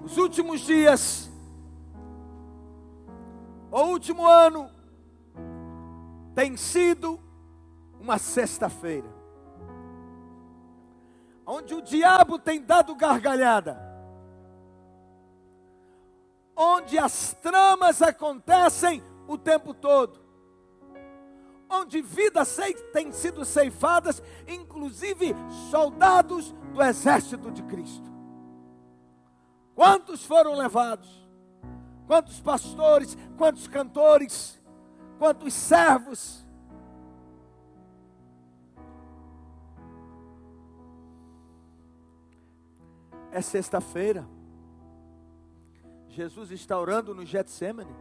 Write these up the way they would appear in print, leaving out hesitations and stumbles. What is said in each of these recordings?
Os últimos dias, o último ano, tem sido uma sexta-feira, onde o diabo tem dado gargalhada, onde as tramas acontecem o tempo todo, onde vidas têm sido ceifadas, inclusive soldados do exército de Cristo. Quantos foram levados? Quantos pastores, quantos cantores, quantos servos? É sexta-feira. Jesus está orando no Getsêmani.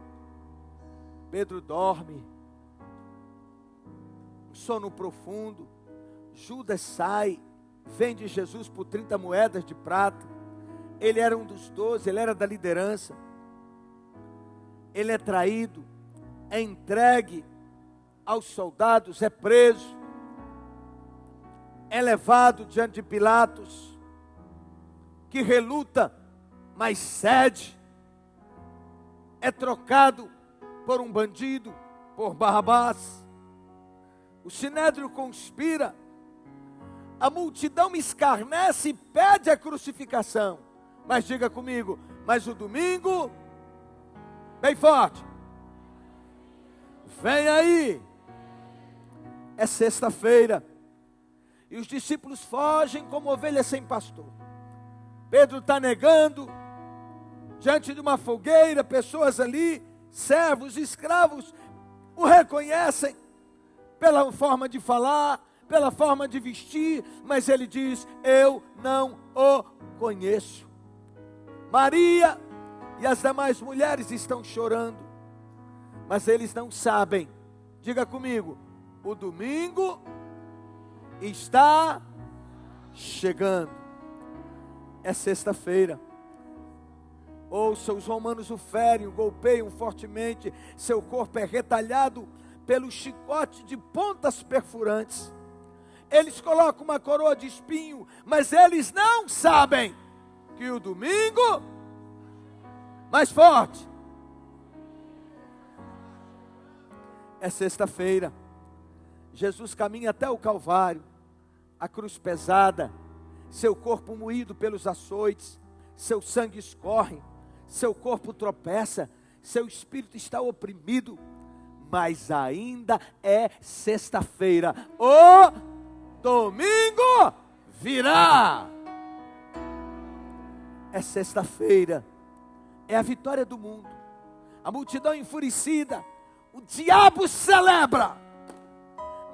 Pedro dorme. Sono profundo. Judas sai, vende Jesus por 30 moedas de prata. Ele era um dos 12, ele era da liderança. Ele é traído, é entregue aos soldados, é preso, é levado diante de Pilatos, que reluta, mas cede, é trocado por um bandido, por Barrabás. O sinédrio conspira, a multidão escarnece e pede a crucificação. Mas diga comigo, mas o domingo, bem forte, vem aí, é sexta-feira, e os discípulos fogem como ovelhas sem pastor. Pedro está negando, diante de uma fogueira, pessoas ali, servos, escravos, o reconhecem, pela forma de falar, pela forma de vestir, mas ele diz, eu não o conheço. Maria e as demais mulheres estão chorando, mas eles não sabem. Diga comigo, o domingo está chegando. É sexta-feira. Ouça, os romanos o ferem, o golpeiam fortemente, seu corpo é retalhado pelo chicote de pontas perfurantes. Eles colocam uma coroa de espinho, mas eles não sabem que o domingo, mais forte, é sexta-feira. Jesus caminha até o Calvário, a cruz pesada, seu corpo moído pelos açoites, seu sangue escorre, seu corpo tropeça, seu espírito está oprimido, mas ainda é sexta-feira. O domingo virá. É sexta-feira, é a vitória do mundo. A multidão enfurecida, o diabo celebra,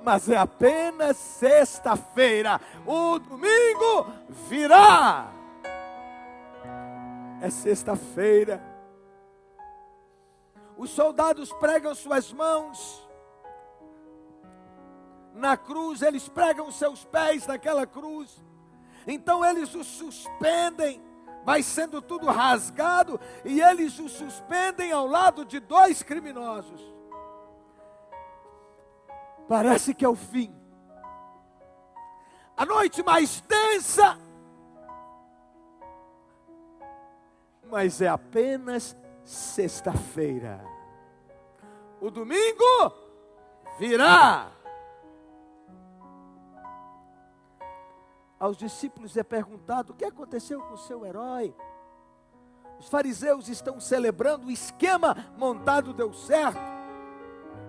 mas é apenas sexta-feira. O domingo virá. É sexta-feira. Os soldados pregam suas mãos na cruz, eles pregam seus pés naquela cruz. Então eles o suspendem, vai sendo tudo rasgado, e eles o suspendem ao lado de 2 criminosos. Parece que é o fim. A noite mais tensa, mas é apenas sexta-feira. O domingo virá. Aos discípulos é perguntado: o que aconteceu com o seu herói? Os fariseus estão celebrando, o esquema montado deu certo,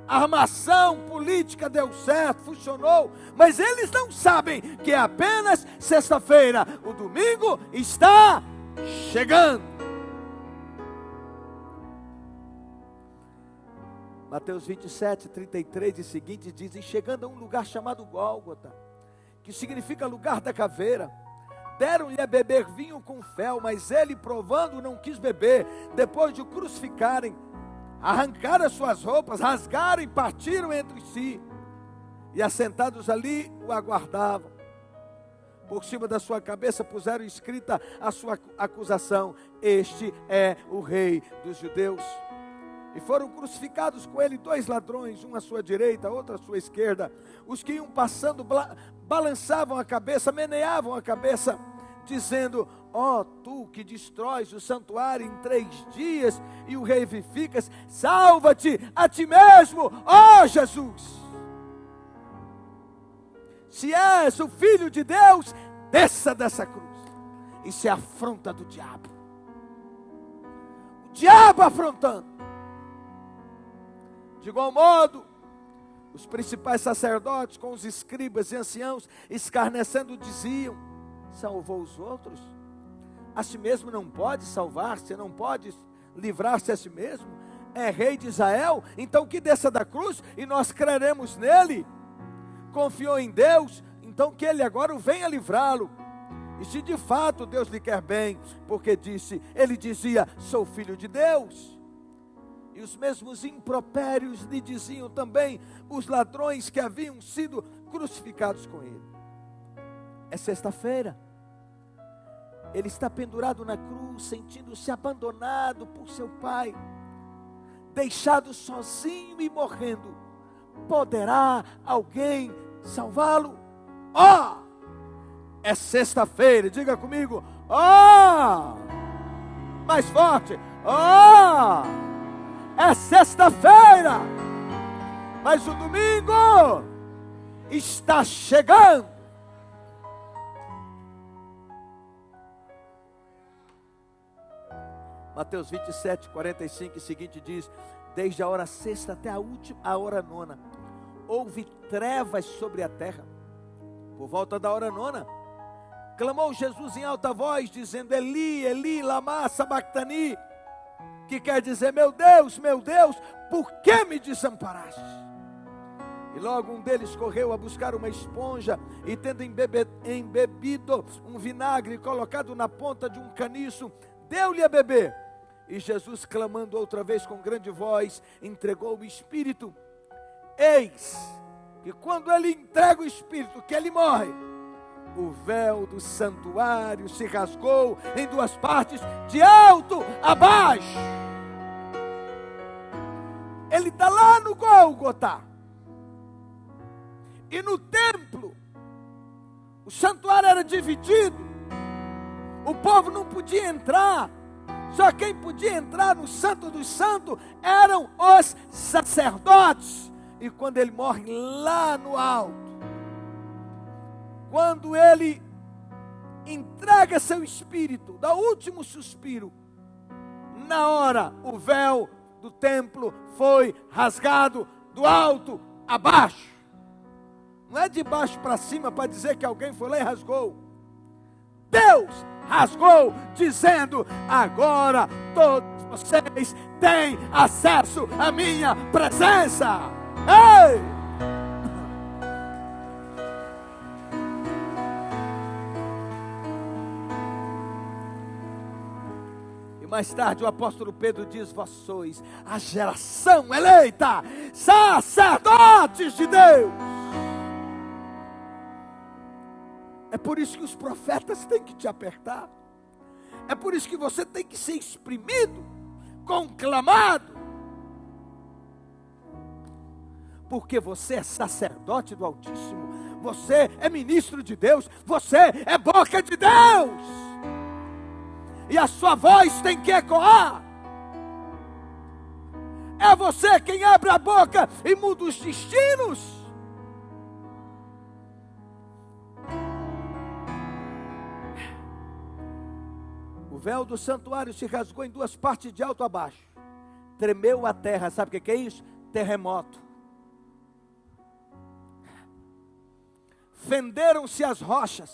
a armação política deu certo, funcionou, mas eles não sabem que é apenas sexta-feira. O domingo está chegando. Mateus 27, 33 e seguintes dizem: chegando a um lugar chamado Gólgota, que significa lugar da caveira, deram-lhe a beber vinho com fel, mas ele, provando, não quis beber. Depois de o crucificarem, arrancaram as suas roupas, rasgaram e partiram entre si, e assentados ali o aguardavam. Por cima da sua cabeça puseram escrita a sua acusação: este é o rei dos judeus. E foram crucificados com ele 2 ladrões, um à sua direita, outro à sua esquerda. Os que iam passando balançavam a cabeça, meneavam a cabeça, dizendo: Ó, tu que destróis o santuário em 3 dias e o revivificas, salva-te a ti mesmo, ó Jesus. Se és o Filho de Deus, desça dessa cruz. Isso é afronta do diabo. O diabo afrontando. De igual modo, os principais sacerdotes com os escribas e anciãos, escarnecendo, diziam: salvou os outros? A si mesmo não pode salvar-se, não pode livrar-se a si mesmo? É rei de Israel? Então que desça da cruz e nós creremos nele. Confiou em Deus, então que ele agora venha livrá-lo. E se de fato Deus lhe quer bem, porque ele dizia: sou filho de Deus. E os mesmos impropérios lhe diziam também os ladrões que haviam sido crucificados com ele. É sexta-feira. Ele está pendurado na cruz, sentindo-se abandonado por seu pai, deixado sozinho e morrendo. Poderá alguém salvá-lo? Ó! É sexta-feira, diga comigo: ó! Mais forte: ó! É sexta-feira, mas o domingo está chegando. Mateus 27, 45 e seguinte diz: desde a hora sexta até a hora nona, houve trevas sobre a terra. Por volta da hora nona, clamou Jesus em alta voz, dizendo: Eli, Eli, lama sabactani, que quer dizer: meu Deus, por que me desamparaste? E logo um deles correu a buscar uma esponja, e tendo embebido um vinagre colocado na ponta de um caniço, deu-lhe a beber. E Jesus, clamando outra vez com grande voz, entregou o Espírito. Eis que quando ele entrega o Espírito, que ele morre, o véu do santuário se rasgou em 2 partes, de alto a baixo. Ele está lá no Gólgota. E no templo, o santuário era dividido. O povo não podia entrar. Só quem podia entrar no Santo dos Santos eram os sacerdotes. E quando ele morre lá no alto, quando ele entrega seu espírito, dá o último suspiro, na hora o véu do templo foi rasgado do alto a baixo. Não é de baixo para cima para dizer que alguém foi lá e rasgou. Deus rasgou, dizendo: agora todos vocês têm acesso à minha presença. Ei! E mais tarde o apóstolo Pedro diz: vós sois a geração eleita, sacerdotes de Deus. É por isso que os profetas têm que te apertar. É por isso que você tem que ser exprimido, conclamado. Porque você é sacerdote do Altíssimo. Você é ministro de Deus. Você é boca de Deus. E a sua voz tem que ecoar. É você quem abre a boca e muda os destinos. O véu do santuário se rasgou em 2 partes, de alto a baixo. Tremeu a terra. Sabe o que é isso? Terremoto. Fenderam-se as rochas.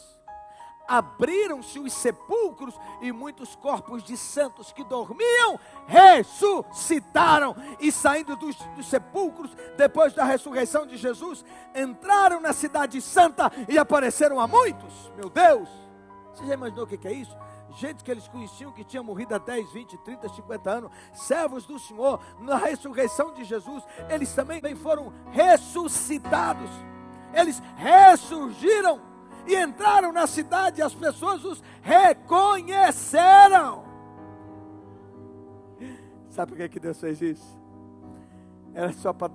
Abriram-se os sepulcros. E muitos corpos de santos que dormiam ressuscitaram. E saindo dos sepulcros, depois da ressurreição de Jesus, entraram na cidade santa e apareceram a muitos. Meu Deus! Você já imaginou o que é isso? Gente que eles conheciam, que tinha morrido há 10, 20, 30, 50 anos, servos do Senhor, na ressurreição de Jesus, eles também foram ressuscitados. Eles ressurgiram e entraram na cidade, e as pessoas os reconheceram. Sabe por que Deus fez isso? Era só para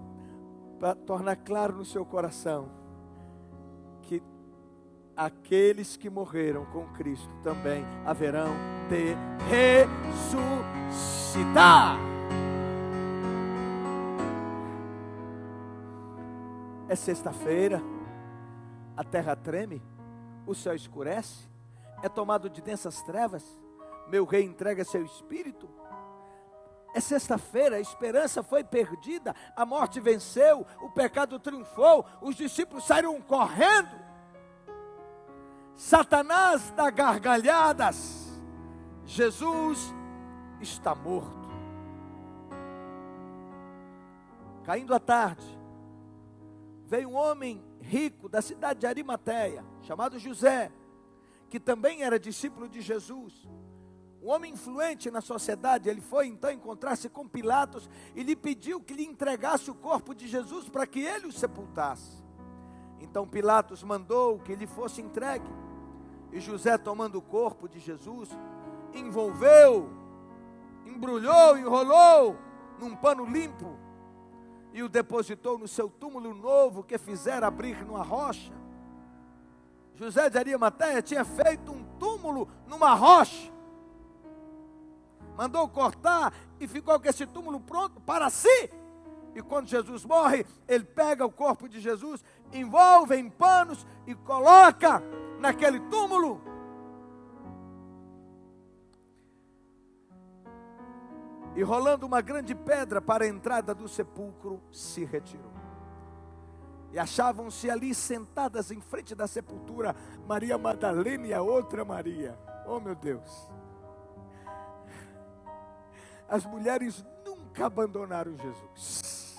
tornar claro no seu coração que aqueles que morreram com Cristo também haverão de ressuscitar. É sexta-feira, a terra treme, o céu escurece, é tomado de densas trevas, meu rei entrega seu espírito. É sexta-feira, a esperança foi perdida, a morte venceu, o pecado triunfou, os discípulos saíram correndo. Satanás dá gargalhadas, Jesus está morto. Caindo a tarde, veio um homem rico da cidade de Arimateia, chamado José, que também era discípulo de Jesus. Um homem influente na sociedade. Ele foi então encontrar-se com Pilatos e lhe pediu que lhe entregasse o corpo de Jesus para que ele o sepultasse. Então Pilatos mandou que lhe fosse entregue. E José, tomando o corpo de Jesus, envolveu, embrulhou, enrolou num pano limpo e o depositou no seu túmulo novo que fizera abrir numa rocha. José de Arimateia tinha feito um túmulo numa rocha. Mandou cortar e ficou com esse túmulo pronto para si. E quando Jesus morre, ele pega o corpo de Jesus, envolve em panos e coloca naquele túmulo. E rolando uma grande pedra para a entrada do sepulcro, se retirou. E achavam-se ali sentadas em frente da sepultura Maria Madalena e a outra Maria. Oh, meu Deus! As mulheres nunca abandonaram Jesus.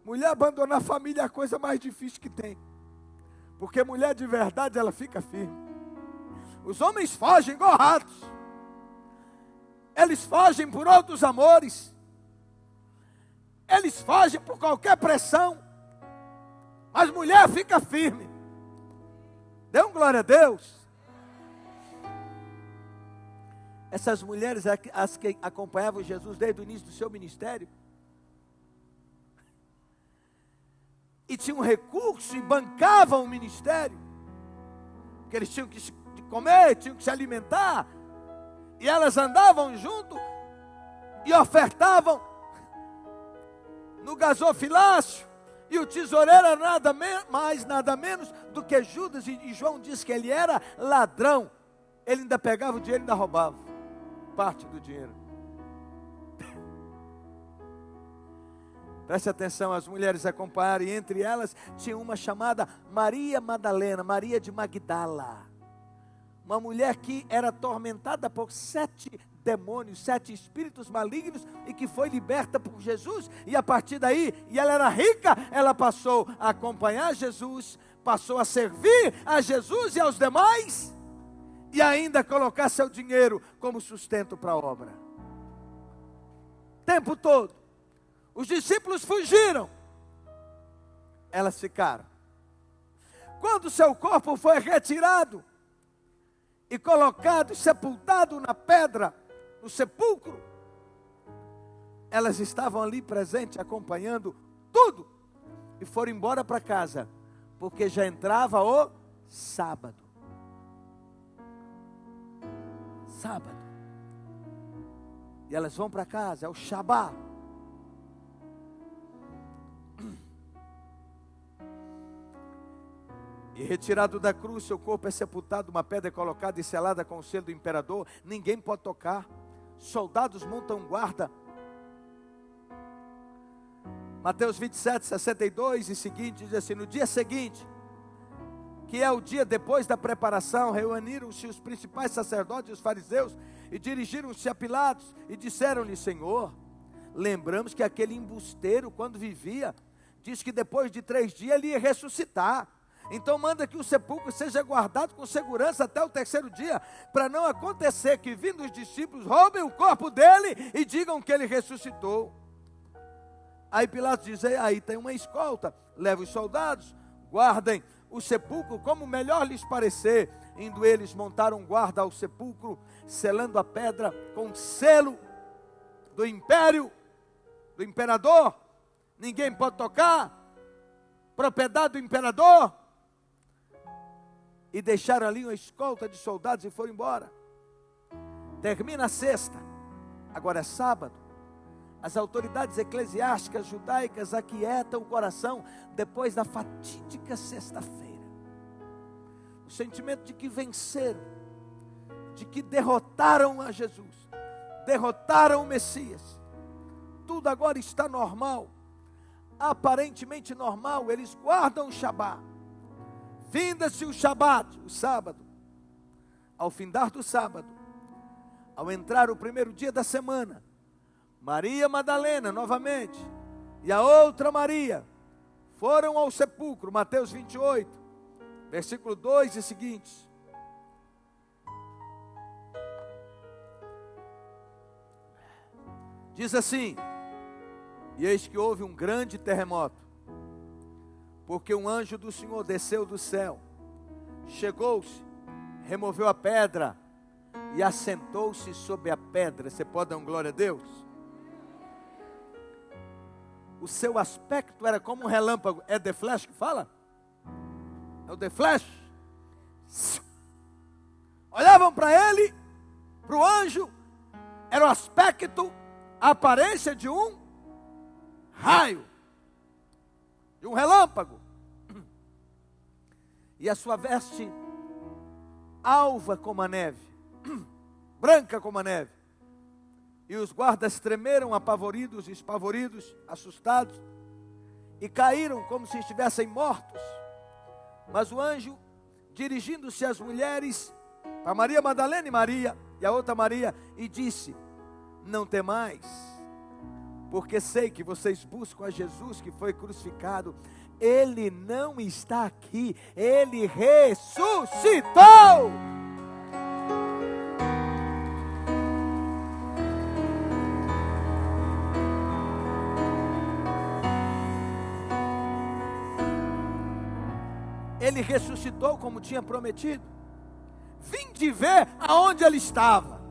Mulher abandonar a família é a coisa mais difícil que tem. Porque mulher de verdade, ela fica firme. Os homens fogem igual ratos. Eles fogem por outros amores. Eles fogem por qualquer pressão. Mas mulher fica firme. Dê um glória a Deus. Essas mulheres, as que acompanhavam Jesus desde o início do seu ministério, e tinham recurso e bancavam o ministério, porque eles tinham que comer, tinham que se alimentar, e elas andavam junto e ofertavam no gasofilácio, e o tesoureiro era nada mais, nada menos do que Judas, e João diz que ele era ladrão. Ele ainda pegava o dinheiro e ainda roubava parte do dinheiro. Preste atenção, as mulheres acompanharam, e entre elas tinha uma chamada Maria Madalena, Maria de Magdala. Uma mulher que era atormentada por 7 demônios, 7 espíritos malignos, e que foi liberta por Jesus, e a partir daí, e ela era rica, ela passou a acompanhar Jesus, passou a servir a Jesus e aos demais, e ainda colocar seu dinheiro como sustento para a obra. Tempo todo. Os discípulos fugiram. Elas ficaram. Quando seu corpo foi retirado e colocado, sepultado na pedra, no sepulcro, elas estavam ali presentes, acompanhando tudo, e foram embora para casa, porque já entrava o sábado. Sábado. E elas vão para casa, é o Shabá. E retirado da cruz, seu corpo é sepultado, uma pedra é colocada e selada com o selo do imperador. Ninguém pode tocar. Soldados montam guarda. Mateus 27, 62 e seguinte, diz assim: no dia seguinte, que é o dia depois da preparação, reuniram-se os principais sacerdotes e os fariseus, e dirigiram-se a Pilatos, e disseram-lhe: Senhor, lembramos que aquele embusteiro, quando vivia, disse que depois de 3 dias ele ia ressuscitar. Então manda que o sepulcro seja guardado com segurança até o 3º dia, para não acontecer que, vindo os discípulos, roubem o corpo dele e digam que ele ressuscitou. Aí Pilatos diz: aí tem uma escolta, leva os soldados, guardem o sepulcro como melhor lhes parecer. Indo eles, montaram guarda ao sepulcro, selando a pedra com selo do império, do imperador. Ninguém pode tocar. propriedade do imperador, e deixaram ali uma escolta de soldados e foram embora. Termina a sexta, agora é sábado. As autoridades eclesiásticas judaicas aquietam o coração depois da fatídica sexta-feira. O sentimento de que venceram, de que derrotaram a Jesus, derrotaram o Messias. Tudo agora está normal, aparentemente normal. Eles guardam o Shabat. Finda-se o Shabat, o sábado. Ao findar do sábado, ao entrar o primeiro dia da semana, Maria Madalena novamente e a outra Maria foram ao sepulcro. Mateus 28, versículo 2 e seguintes. Diz assim: e eis que houve um grande terremoto, porque um anjo do Senhor desceu do céu, chegou-se, removeu a pedra e assentou-se sobre a pedra. Você pode dar um glória a Deus? O seu aspecto era como um relâmpago. É The Flash que fala? É o The Flash. Olhavam para ele, para o anjo, era o aspecto, a aparência de um raio, de um relâmpago. E a sua veste alva como a neve, branca como a neve. E os guardas tremeram, apavoridos, espavoridos, assustados, e caíram como se estivessem mortos. Mas o anjo, dirigindo-se às mulheres, para Maria Madalena e Maria, e a outra Maria, e disse: não temais, porque sei que vocês buscam a Jesus que foi crucificado. Ele não está aqui, Ele ressuscitou. Ele ressuscitou como tinha prometido. Vinde ver aonde ele estava.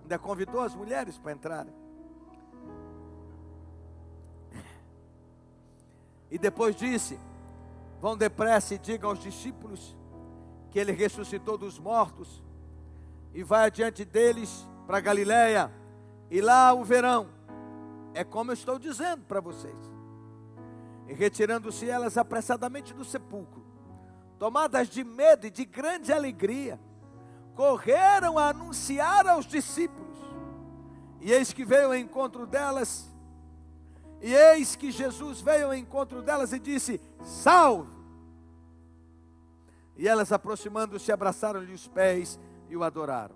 Ainda convidou as mulheres para entrarem. E depois disse: vão depressa e digam aos discípulos que ele ressuscitou dos mortos, e vai adiante deles para Galiléia, e lá o verão. É como eu estou dizendo para vocês. E retirando-se elas apressadamente do sepulcro, tomadas de medo e de grande alegria, correram a anunciar aos discípulos. E eis que veio ao encontro delas, e eis que Jesus veio ao encontro delas e disse: salve! E elas, aproximando-se, abraçaram-lhe os pés e o adoraram.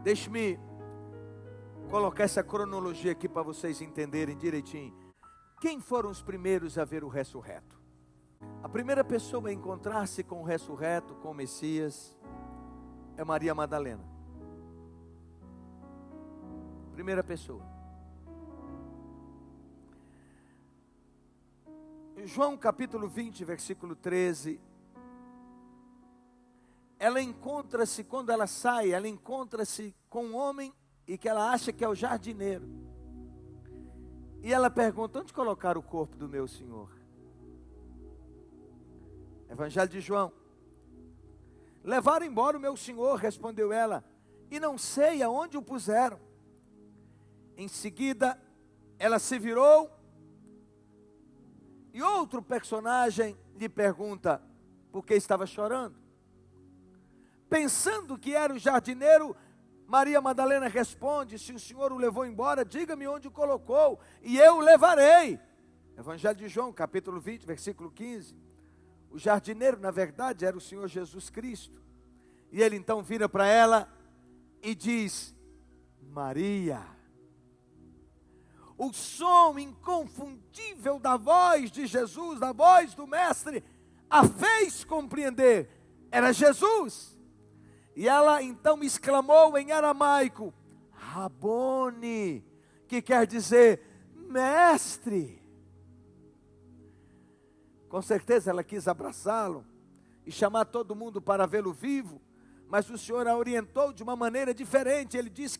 Deixe-me colocar essa cronologia aqui para vocês entenderem direitinho. Quem foram os primeiros a ver o ressurreto? A primeira pessoa a encontrar-se com o ressurreto, com o Messias, é Maria Madalena. Primeira pessoa. João capítulo 20, versículo 13. Ela encontra-se, quando ela sai, ela encontra-se com um homem e que ela acha que é o jardineiro. E ela pergunta: onde colocaram o corpo do meu Senhor? Evangelho de João. Levaram embora o meu Senhor, respondeu ela, e não sei aonde o puseram. Em seguida, ela se virou, e outro personagem lhe pergunta por que estava chorando. Pensando que era o jardineiro, Maria Madalena responde: se o Senhor o levou embora, diga-me onde o colocou, e eu o levarei. Evangelho de João, capítulo 20, versículo 15. O jardineiro, na verdade, era o Senhor Jesus Cristo. E ele então vira para ela e diz: Maria. O som inconfundível da voz de Jesus, da voz do Mestre, a fez compreender: era Jesus. E ela então exclamou em aramaico: Rabone, que quer dizer mestre. Com certeza ela quis abraçá-lo e chamar todo mundo para vê-lo vivo, Mas o Senhor a orientou de uma maneira diferente. Ele disse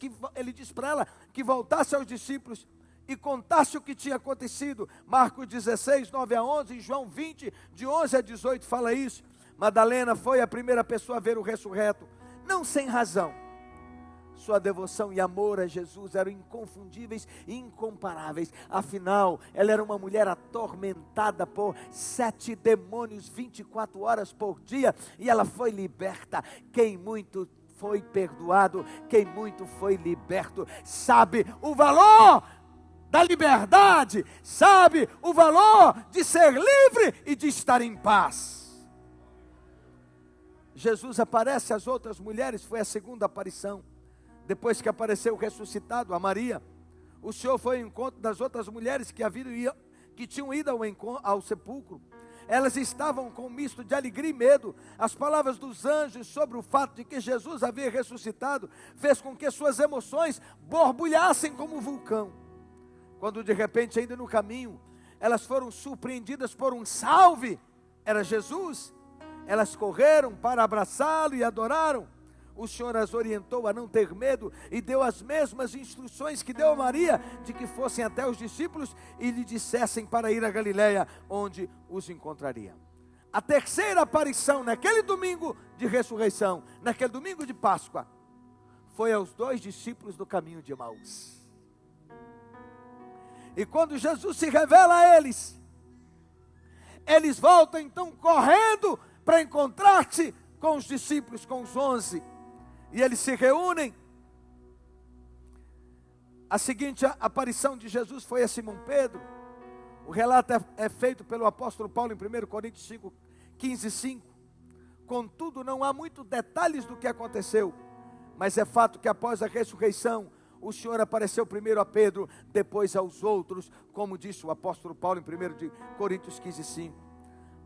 para ela que voltasse aos discípulos e contasse o que tinha acontecido. Marcos 16, 9 a 11, e João 20, de 11 a 18, fala isso. Madalena foi a primeira pessoa a ver o ressurreto, não sem razão. Sua devoção e amor a Jesus eram inconfundíveis e incomparáveis. Afinal, ela era uma mulher atormentada por 7 demônios 24 horas por dia, e ela foi liberta. Quem muito foi perdoado, quem muito foi liberto, sabe o valor da liberdade, sabe o valor de ser livre e de estar em paz. Jesus aparece às outras mulheres, foi a segunda aparição. Depois que apareceu ressuscitado a Maria, o Senhor foi ao encontro das outras mulheres que tinham ido ao sepulcro. Elas estavam com um misto de alegria e medo. As palavras dos anjos sobre o fato de que Jesus havia ressuscitado fez com que suas emoções borbulhassem como um vulcão. Quando de repente, ainda no caminho, elas foram surpreendidas por um salve, era Jesus. Elas correram para abraçá-lo e adoraram. O Senhor as orientou a não ter medo e deu as mesmas instruções que deu a Maria, de que fossem até os discípulos e lhe dissessem para ir a Galiléia, onde os encontraria. A terceira aparição naquele domingo de ressurreição, naquele domingo de Páscoa, foi aos 2 discípulos do caminho de Emaús. E quando Jesus se revela a eles, eles voltam então correndo para encontrar-se com os discípulos, com os 11. E eles se reúnem. A seguinte aparição de Jesus foi a Simão Pedro. O relato é feito pelo apóstolo Paulo em 1 Coríntios 5, 15 e 5. Contudo, não há muitos detalhes do que aconteceu, mas é fato que após a ressurreição, o Senhor apareceu primeiro a Pedro, depois aos outros, como disse o apóstolo Paulo em 1 Coríntios 15 e 5.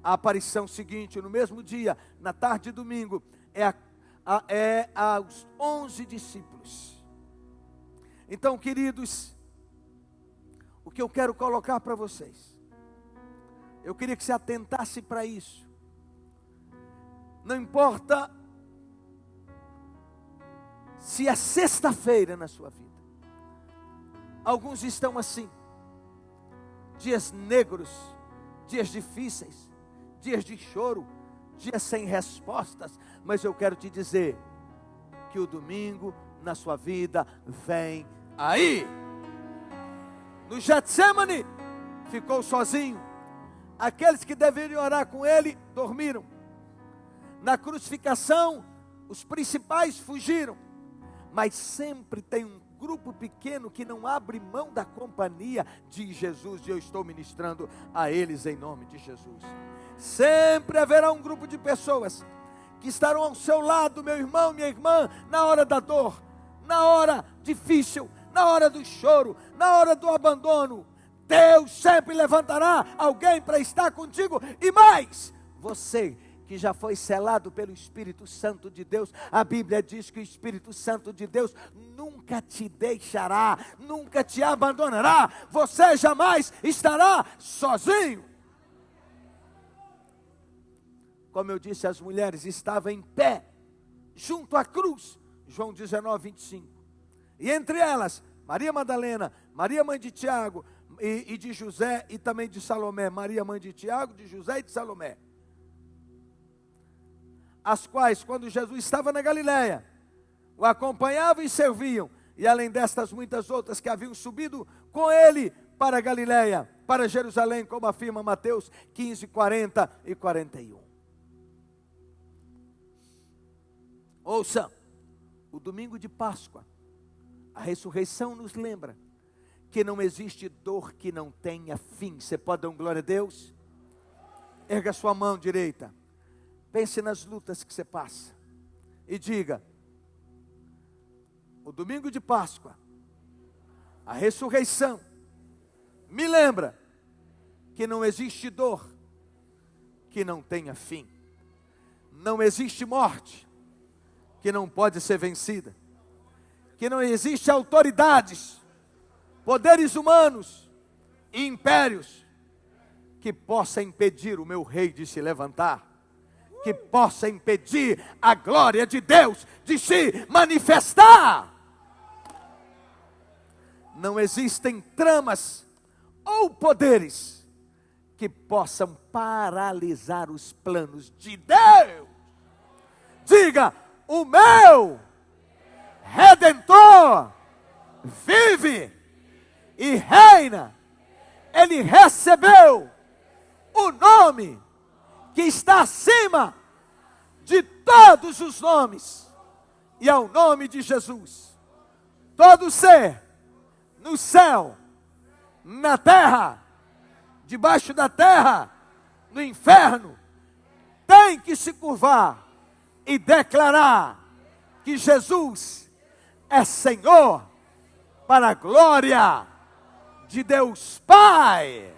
A aparição seguinte, no mesmo dia, na tarde de domingo, é aos 11 discípulos. Então, queridos, o que eu quero colocar para vocês, eu queria que você atentasse para isso. Não importa se é sexta-feira na sua vida. Alguns estão assim, dias negros, dias difíceis, dias de choro, dias sem respostas, mas eu quero te dizer que o domingo na sua vida vem aí. No Getsemane, ficou sozinho. Aqueles que deveriam orar com ele, dormiram. Na crucificação, os principais fugiram. Mas sempre tem um grupo pequeno que não abre mão da companhia de Jesus, e eu estou ministrando a eles em nome de Jesus. Sempre haverá um grupo de pessoas que estarão ao seu lado, meu irmão, minha irmã, na hora da dor, na hora difícil, na hora do choro, na hora do abandono. Deus sempre levantará alguém para estar contigo, e mais, você que já foi selado pelo Espírito Santo de Deus. A Bíblia diz que o Espírito Santo de Deus nunca te deixará, nunca te abandonará, você jamais estará sozinho. Como eu disse, as mulheres estavam em pé, junto à cruz, João 19, 25, e entre elas, Maria Madalena, Maria mãe de Tiago, e de José, e também de Salomé, Maria mãe de Tiago, de José e de Salomé, as quais, quando Jesus estava na Galiléia, o acompanhavam e serviam, e além destas muitas outras que haviam subido com ele para a Galiléia, para Jerusalém, como afirma Mateus 15, 40 e 41. Ouça, o domingo de Páscoa, a ressurreição nos lembra que não existe dor que não tenha fim. Você pode dar um glória a Deus? Erga sua mão direita. Pense nas lutas que você passa e diga: o domingo de Páscoa, a ressurreição, me lembra que não existe dor que não tenha fim. Não existe morte que não pode ser vencida. Que não existe autoridades, poderes humanos e impérios que possa impedir o meu rei de se levantar. que possa impedir a glória de Deus de se manifestar. Não existem tramas ou poderes que possam paralisar os planos de Deus. Diga: o meu Redentor vive e reina. Ele recebeu o nome que está acima de todos os nomes, e é o nome de Jesus. Todo ser no céu, na terra, debaixo da terra, no inferno, tem que se curvar e declarar que Jesus é Senhor, para a glória de Deus Pai.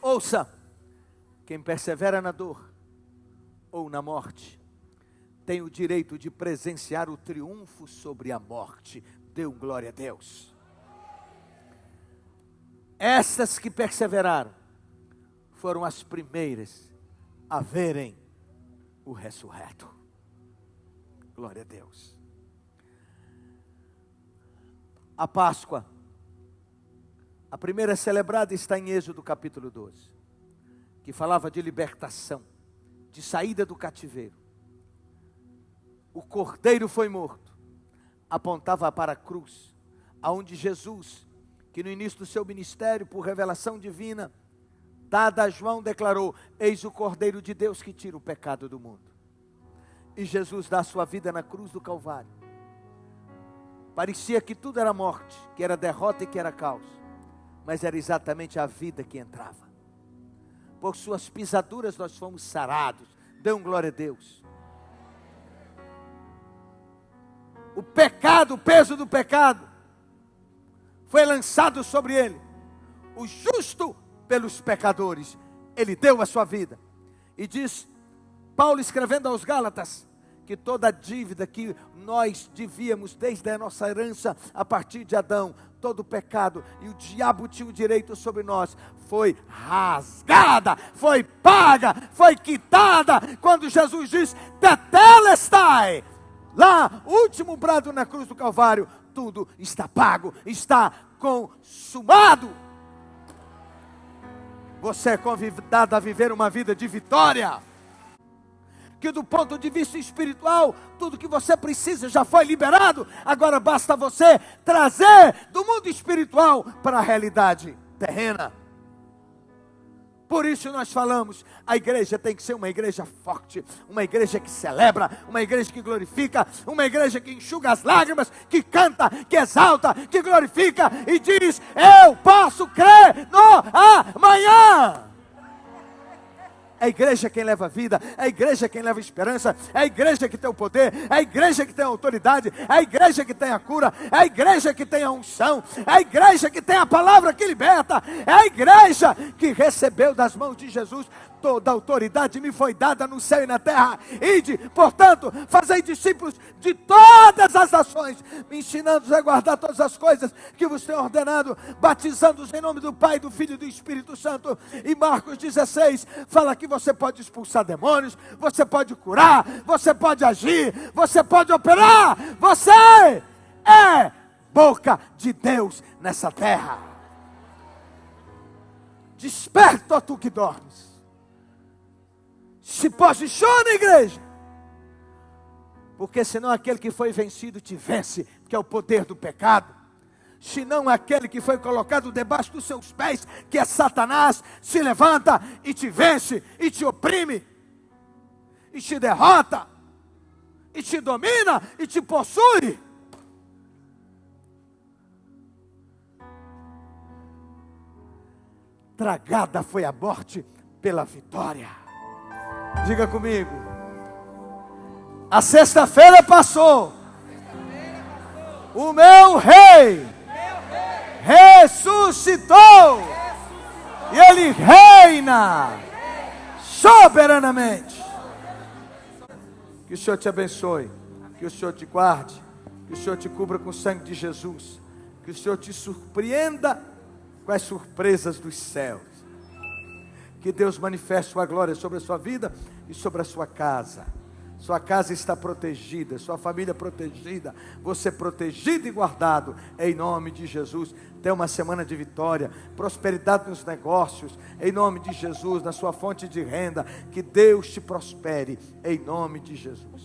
Ouça, quem persevera na dor ou na morte, tem o direito de presenciar o triunfo sobre a morte. Dê glória a Deus. Essas que perseveraram foram as primeiras a verem o ressurreto. Glória a Deus. A Páscoa, a primeira celebrada, está em Êxodo capítulo 12, que falava de libertação, de saída do cativeiro. O cordeiro foi morto, apontava para a cruz, aonde Jesus, que no início do seu ministério, por revelação divina, dada a João, declarou: eis o cordeiro de Deus que tira o pecado do mundo. E Jesus dá a sua vida na cruz do Calvário. Parecia que tudo era morte, que era derrota e que era caos, mas era exatamente a vida que entrava. Por suas pisaduras nós fomos sarados. Dê glória a Deus. O pecado, o peso do pecado, foi lançado sobre ele. O justo pelos pecadores, ele deu a sua vida. E diz Paulo, escrevendo aos Gálatas, que toda a dívida que nós devíamos desde a nossa herança a partir de Adão, todo o pecado e o diabo tinha o direito sobre nós, foi rasgada, foi paga, foi quitada, quando Jesus diz: tetelestai, lá, último brado na cruz do Calvário, tudo está pago, está consumado. Você é convidado a viver uma vida de vitória, que do ponto de vista espiritual, tudo que você precisa já foi liberado, agora basta você trazer do mundo espiritual para a realidade terrena. Por isso nós falamos, a igreja tem que ser uma igreja forte, uma igreja que celebra, uma igreja que glorifica, uma igreja que enxuga as lágrimas, que canta, que exalta, que glorifica e diz: eu posso crer no amanhã. É a igreja quem leva vida, é a igreja quem leva esperança, é a igreja que tem o poder, é a igreja que tem a autoridade, é a igreja que tem a cura, é a igreja que tem a unção, é a igreja que tem a palavra que liberta, é a igreja que recebeu das mãos de Jesus toda a autoridade me foi dada no céu e na terra. Ide, portanto, fazei discípulos de todas as nações, me ensinando-os a guardar todas as coisas que vos tenho ordenado, batizando-os em nome do Pai, do Filho e do Espírito Santo. E Marcos 16 fala que você pode expulsar demônios, você pode curar, você pode agir, você pode operar. Você é boca de Deus nessa terra. Desperta, ó tu que dormes. Se posiciona, igreja, porque senão aquele que foi vencido te vence, que é o poder do pecado. Senão aquele que foi colocado debaixo dos seus pés, que é Satanás, se levanta e te vence, e te oprime, e te derrota, e te domina, e te possui. Tragada foi a morte pela vitória. Diga comigo: a sexta-feira passou, o meu rei ressuscitou, e ele reina soberanamente. Que o Senhor te abençoe, que o Senhor te guarde, que o Senhor te cubra com o sangue de Jesus, Que o Senhor te surpreenda com as surpresas dos céus. Que Deus manifeste sua glória sobre a sua vida e sobre a sua casa. Sua casa está protegida, sua família protegida, você protegido e guardado, em nome de Jesus. Tenha uma semana de vitória, prosperidade nos negócios, em nome de Jesus, na sua fonte de renda. Que Deus te prospere, em nome de Jesus.